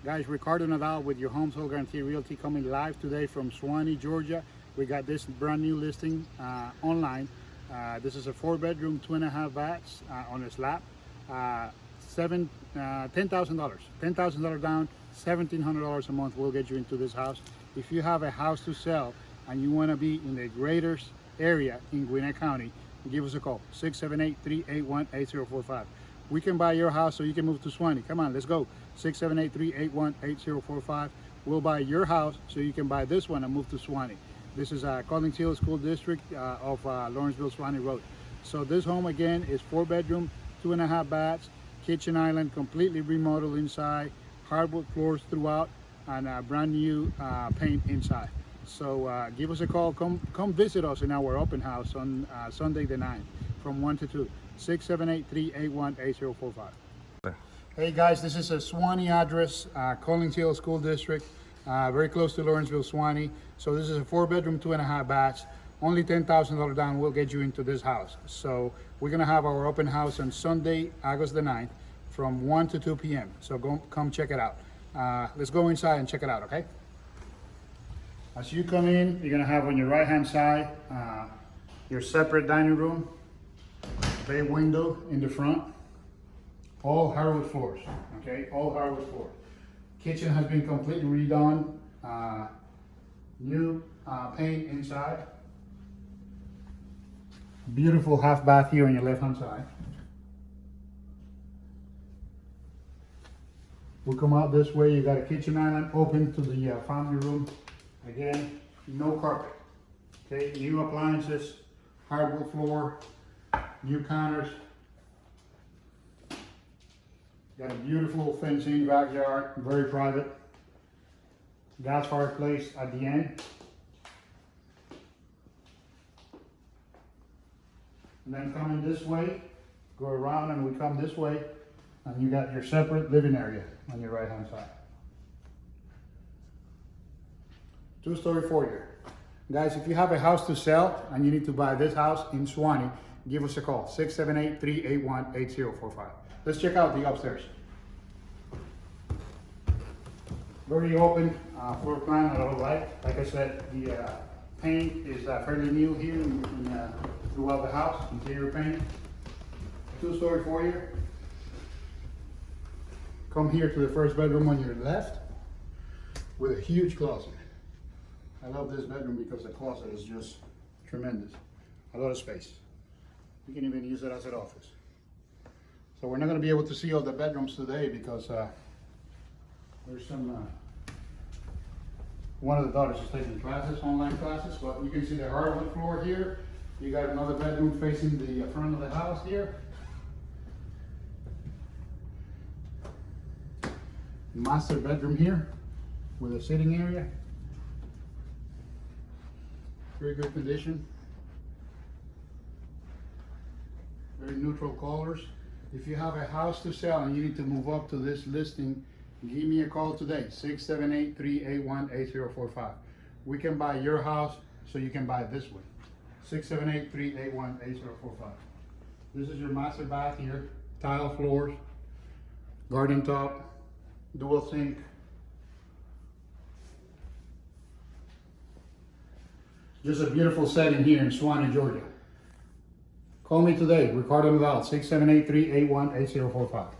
Guys, Ricardo Nadal with your Home Sold Guarantee Realty coming live today from Suwanee, Georgia. We got this brand new listing online. This is a 4-bedroom, 2.5 baths on a slab. $10,000. $10,000 down, $1,700 a month will get you into this house. If you have a house to sell and you want to be in the greater area in Gwinnett County, give us a call, 678-381-8045. We can buy your house so you can move to Suwanee. Come on, let's go. 678-381-8045. We'll buy your house so you can buy this one and move to Suwanee. This is Collins Hill School District of Lawrenceville, Suwanee Road. So this home again is 4-bedroom, 2.5 baths, kitchen island, completely remodeled inside, hardwood floors throughout, and brand new paint inside. So give us a call. Come visit us in our open house on Sunday the 9th from 1 to 2. 678-381-8045. Hey guys, this is a Suwanee address, Collins Hill School District, very close to Lawrenceville, Suwanee. So this is a 4-bedroom, 2.5 baths. Only $10,000 down will get you into this house. So we're gonna have our open house on Sunday, August the 9th from 1 to 2 p.m. So come check it out. Let's go inside and check it out, okay? As you come in, you're gonna have on your right-hand side your separate dining room, bay window in the front, all hardwood floors, okay? All hardwood floors. Kitchen has been completely redone, new paint inside. Beautiful half bath here on your left-hand side. We'll come out this way. You got a kitchen island open to the family room. Again, no carpet. Okay, new appliances, hardwood floor, new counters. Got a beautiful fenced-in backyard, very private. Gas fireplace at the end. And then coming this way, go around and we come this way, and you got your separate living area on your right-hand side. 2-story foyer. Guys, if you have a house to sell and you need to buy this house in Suwanee, give us a call, 678-381-8045. Let's check out the upstairs. Very open floor plan, I don't like. Like I said, the paint is fairly new here throughout the house, interior paint. 2-story foyer. Come here to the first bedroom on your left with a huge closet. I love this bedroom because the closet is just tremendous. A lot of space. You can even use it as an office. So we're not going to be able to see all the bedrooms today because there's some, one of the daughters is taking classes, online classes, but you can see the hardwood floor here. You got another bedroom facing the front of the house here. Master bedroom here with a sitting area. Very good condition. Very neutral colors. If you have a house to sell and you need to move up to this listing, give me a call today, 678-381-8045. We can buy your house so you can buy this one. 678-381-8045. This is your master bath here, tile floors, garden top, dual sink. Just a beautiful setting here in Suwanee, Georgia. Call me today, Ricardo Nadal, 678-381-8045.